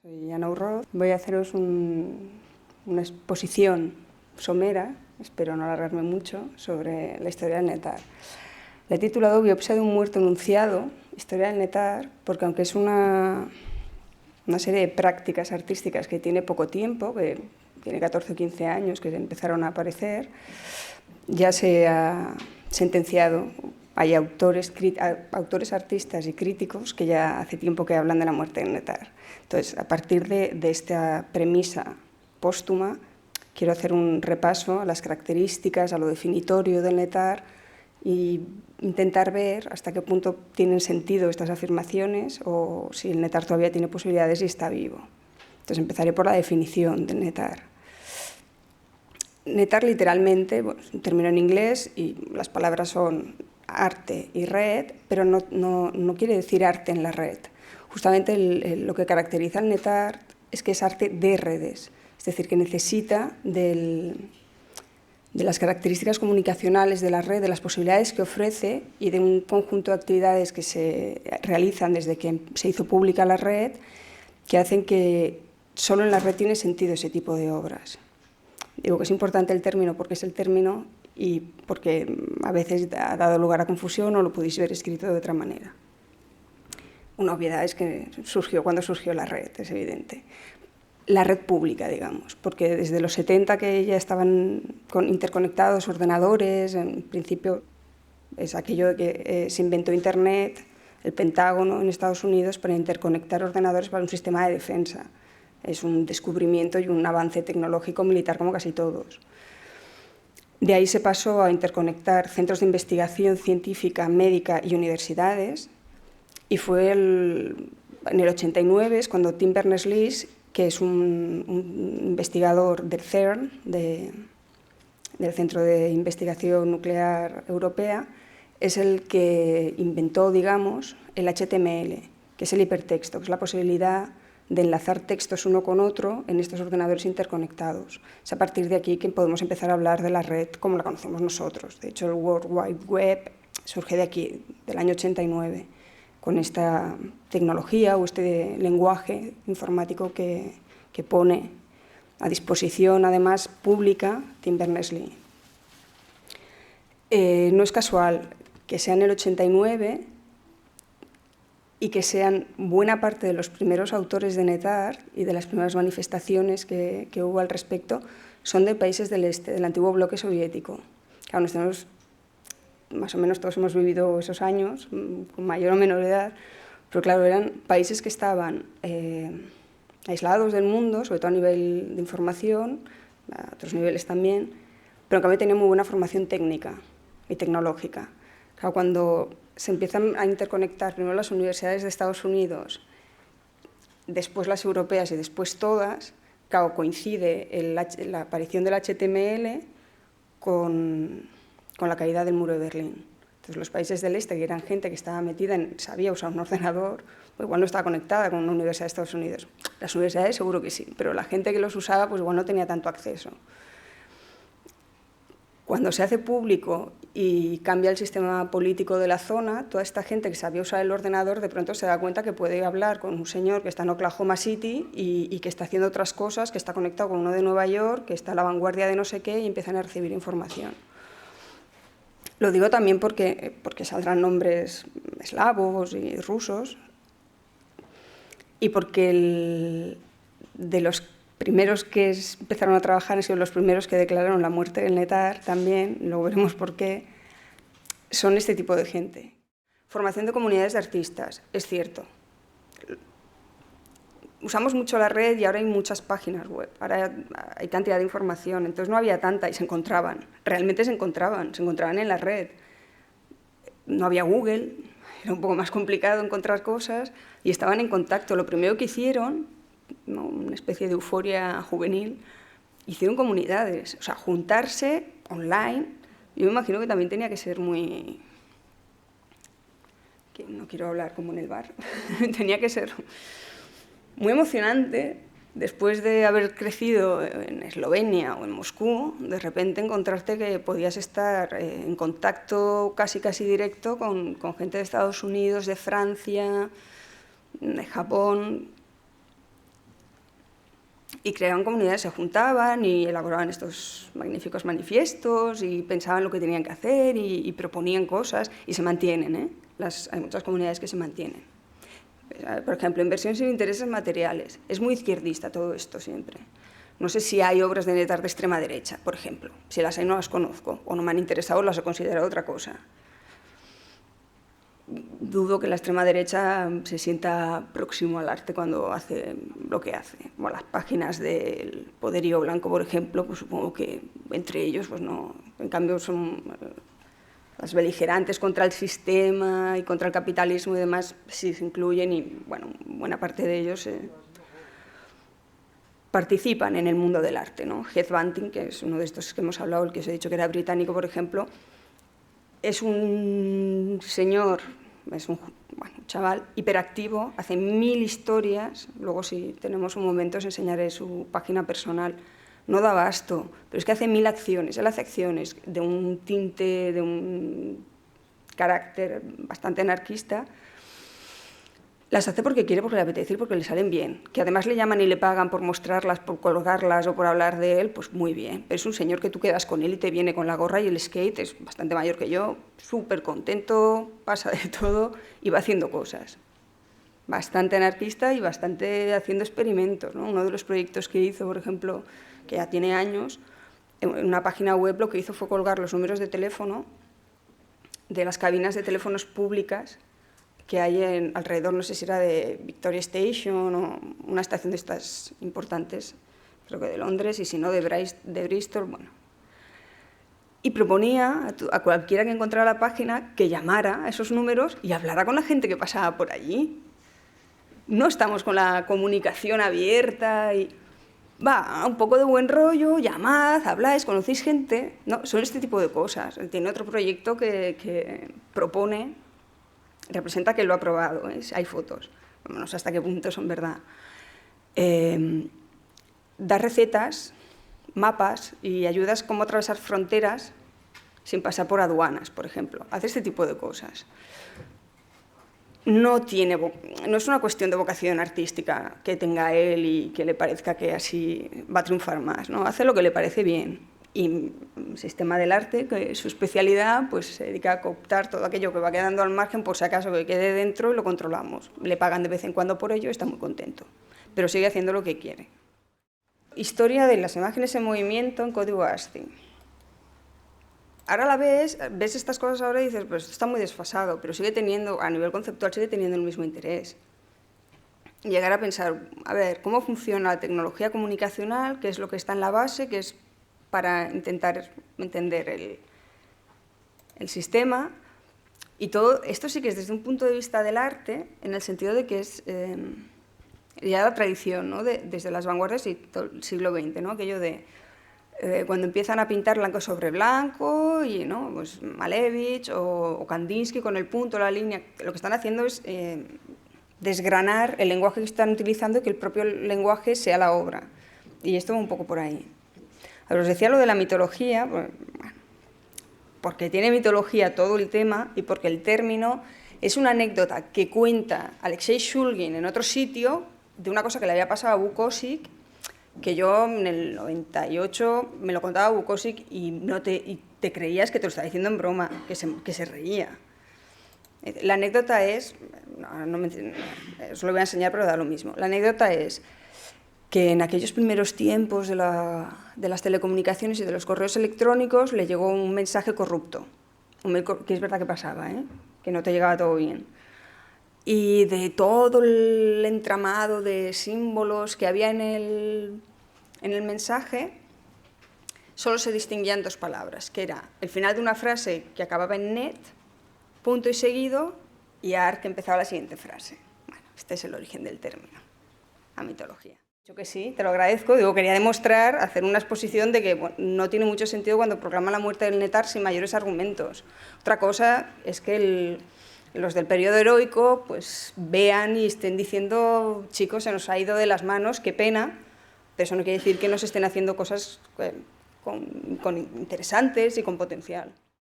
Soy Ana Urroz. Voy a haceros una exposición somera, espero no alargarme mucho, sobre la historia del netar. La he titulado Biopsia de un muerto enunciado, historia del netar, porque aunque es una serie de prácticas artísticas que tiene poco tiempo, que tiene 14 o 15 años que empezaron a aparecer, ya se ha sentenciado. Hay autores, artistas y críticos que ya hace tiempo que hablan de la muerte del netar. Entonces, a partir de esta premisa póstuma, quiero hacer un repaso a las características, a lo definitorio del netar y intentar ver hasta qué punto tienen sentido estas afirmaciones o si el netar todavía tiene posibilidades y está vivo. Entonces, empezaré por la definición del netar. Netar, literalmente, bueno, es un término en inglés y las palabras son arte y red, pero no quiere decir arte en la red. Justamente lo que caracteriza al netar es que es arte de redes, es decir, que necesita de las características comunicacionales de la red, de las posibilidades que ofrece y de un conjunto de actividades que se realizan desde que se hizo pública la red, que hacen que solo en la red tiene sentido ese tipo de obras. Digo que es importante el término porque es el término y porque a veces ha dado lugar a confusión o lo podéis ver escrito de otra manera. Una obviedad es que surgió cuando surgió la red, es evidente. La red pública, digamos, porque desde los 70 que ya estaban interconectados ordenadores, en principio es aquello de que se inventó Internet, el Pentágono en Estados Unidos para interconectar ordenadores para un sistema de defensa. Es un descubrimiento y un avance tecnológico militar como casi todos. De ahí se pasó a interconectar centros de investigación científica, médica y universidades, y fue en el 89 es cuando Tim Berners-Lee, que es un investigador del CERN, del Centro de Investigación Nuclear Europea, es el que inventó, digamos, el HTML, que es el hipertexto, que es la posibilidad de enlazar textos uno con otro en estos ordenadores interconectados. Es a partir de aquí que podemos empezar a hablar de la red como la conocemos nosotros. De hecho, el World Wide Web surge de aquí, del año 89, con esta tecnología o este lenguaje informático que pone a disposición, además, pública, Tim Berners-Lee. No es casual que sea en el 89 y que sean buena parte de los primeros autores de netar y de las primeras manifestaciones que hubo al respecto son de países del este, del antiguo bloque soviético. Claro, más o menos todos hemos vivido esos años, con mayor o menor edad, pero claro, eran países que estaban aislados del mundo, sobre todo a nivel de información, a otros niveles también, pero en cambio tenían muy buena formación técnica y tecnológica. Claro, cuando se empiezan a interconectar primero las universidades de Estados Unidos, después las europeas y después todas, claro, coincide la aparición del HTML con la caída del muro de Berlín. Entonces los países del este, que eran gente que estaba metida sabía usar un ordenador, pues igual no estaba conectada con una universidad de Estados Unidos. Las universidades seguro que sí, pero la gente que los usaba pues igual no tenía tanto acceso. Cuando se hace público y cambia el sistema político de la zona, toda esta gente que sabía usar el ordenador de pronto se da cuenta que puede hablar con un señor que está en Oklahoma City y que está haciendo otras cosas, que está conectado con uno de Nueva York, que está a la vanguardia de no sé qué y empiezan a recibir información. Lo digo también porque saldrán nombres eslavos y rusos y porque de los primeros que empezaron a trabajar han sido los primeros que declararon la muerte del netar también, luego veremos por qué, son este tipo de gente. Formación de comunidades de artistas, es cierto. Usamos mucho la red y ahora hay muchas páginas web, ahora hay cantidad de información, entonces no había tanta y se encontraban, realmente se encontraban en la red. No había Google, era un poco más complicado encontrar cosas y estaban en contacto. Lo primero que hicieron, ¿no?, una especie de euforia juvenil, hicieron comunidades, o sea, juntarse online. Yo me imagino que también tenía que ser muy... que no quiero hablar como en el bar, tenía que ser muy emocionante después de haber crecido en Eslovenia o en Moscú, de repente encontrarte que podías estar en contacto casi directo con gente de Estados Unidos, de Francia, de Japón. y creaban comunidades, se juntaban y elaboraban estos magníficos manifiestos y pensaban lo que tenían que hacer y proponían cosas y se mantienen, ¿eh? Hay muchas comunidades que se mantienen. Por ejemplo, inversiones sin intereses materiales. Es muy izquierdista todo esto siempre. No sé si hay obras de NetArt de extrema derecha, por ejemplo. Si las hay no las conozco o no me han interesado o las he considerado otra cosa. Dudo que la extrema derecha se sienta próximo al arte cuando hace lo que hace. Bueno, las páginas del Poderío Blanco, por ejemplo, pues supongo que entre ellos pues no. En cambio son las beligerantes contra el sistema y contra el capitalismo y demás, sí se incluyen y, bueno, buena parte de ellos participan en el mundo del arte, ¿no? Heath Bunting, que es uno de estos que hemos hablado, el que os he dicho que era británico, por ejemplo, es un señor, es un chaval hiperactivo, hace 1000 historias, luego si tenemos un momento os enseñaré su página personal, no da abasto, pero es que hace 1000 acciones, él hace acciones de un tinte, de un carácter bastante anarquista, las hace porque quiere, porque le apetece y porque le salen bien. Que además le llaman y le pagan por mostrarlas, por colgarlas o por hablar de él, pues muy bien. Pero es un señor que tú quedas con él y te viene con la gorra y el skate, es bastante mayor que yo, súper contento, pasa de todo y va haciendo cosas. Bastante anarquista y bastante haciendo experimentos, ¿no? Uno de los proyectos que hizo, por ejemplo, que ya tiene años, en una página web lo que hizo fue colgar los números de teléfono de las cabinas de teléfonos públicas que hay alrededor, no sé si era de Victoria Station o una estación de estas importantes, creo que de Londres, y si no de Bristol, bueno. Y proponía a cualquiera que encontrara la página que llamara a esos números y hablara con la gente que pasaba por allí. No estamos con la comunicación abierta y... Va, un poco de buen rollo, llamad, habláis, conocéis gente. No, son este tipo de cosas. Tiene otro proyecto que propone... representa que lo ha probado, ¿eh? Hay fotos, no sé hasta qué punto son verdad. Da recetas, mapas y ayudas cómo atravesar fronteras sin pasar por aduanas, por ejemplo. Hace este tipo de cosas. No es una cuestión de vocación artística que tenga él y que le parezca que así va a triunfar más, ¿no? Hace lo que le parece bien. Y el sistema del arte, que es su especialidad, pues se dedica a cooptar todo aquello que va quedando al margen, por si acaso que quede dentro, y lo controlamos. Le pagan de vez en cuando por ello y está muy contento, pero sigue haciendo lo que quiere. Historia de las imágenes en movimiento en código ASCII. Ahora la ves estas cosas ahora y dices, pues esto está muy desfasado, pero sigue teniendo, a nivel conceptual, sigue teniendo el mismo interés. Llegar a pensar, a ver, ¿cómo funciona la tecnología comunicacional? ¿Qué es lo que está en la base? ¿Qué es para intentar entender el sistema? Y todo esto sí que es desde un punto de vista del arte, en el sentido de que es ya la tradición, ¿no? Desde las vanguardias y todo el siglo XX, ¿no? Aquello de cuando empiezan a pintar blanco sobre blanco, y, ¿no? Pues Malevich o Kandinsky con el punto, la línea, lo que están haciendo es desgranar el lenguaje que están utilizando y que el propio lenguaje sea la obra. Y esto va un poco por ahí. Os decía lo de la mitología, bueno, porque tiene mitología todo el tema y porque el término es una anécdota que cuenta Alexei Shulgin en otro sitio de una cosa que le había pasado a Bukowski, que yo en el 98 me lo contaba Bukowski y te creías que te lo estaba diciendo en broma, que se reía. La anécdota es, os lo voy a enseñar pero da lo mismo, la anécdota es que en aquellos primeros tiempos de las telecomunicaciones y de los correos electrónicos le llegó un mensaje corrupto, que es verdad que pasaba, que no te llegaba todo bien. Y de todo el entramado de símbolos que había en el mensaje, solo se distinguían dos palabras, que era el final de una frase que acababa en net, punto y seguido, y art, que empezaba la siguiente frase. Bueno, este es el origen del término, la mitología. Yo que sí, te lo agradezco. Digo, quería demostrar, hacer una exposición de que bueno, no tiene mucho sentido cuando proclaman la muerte del NetArt sin mayores argumentos. Otra cosa es que los del periodo heroico pues vean y estén diciendo, chicos, se nos ha ido de las manos, qué pena, pero eso no quiere decir que no se estén haciendo cosas con interesantes y con potencial.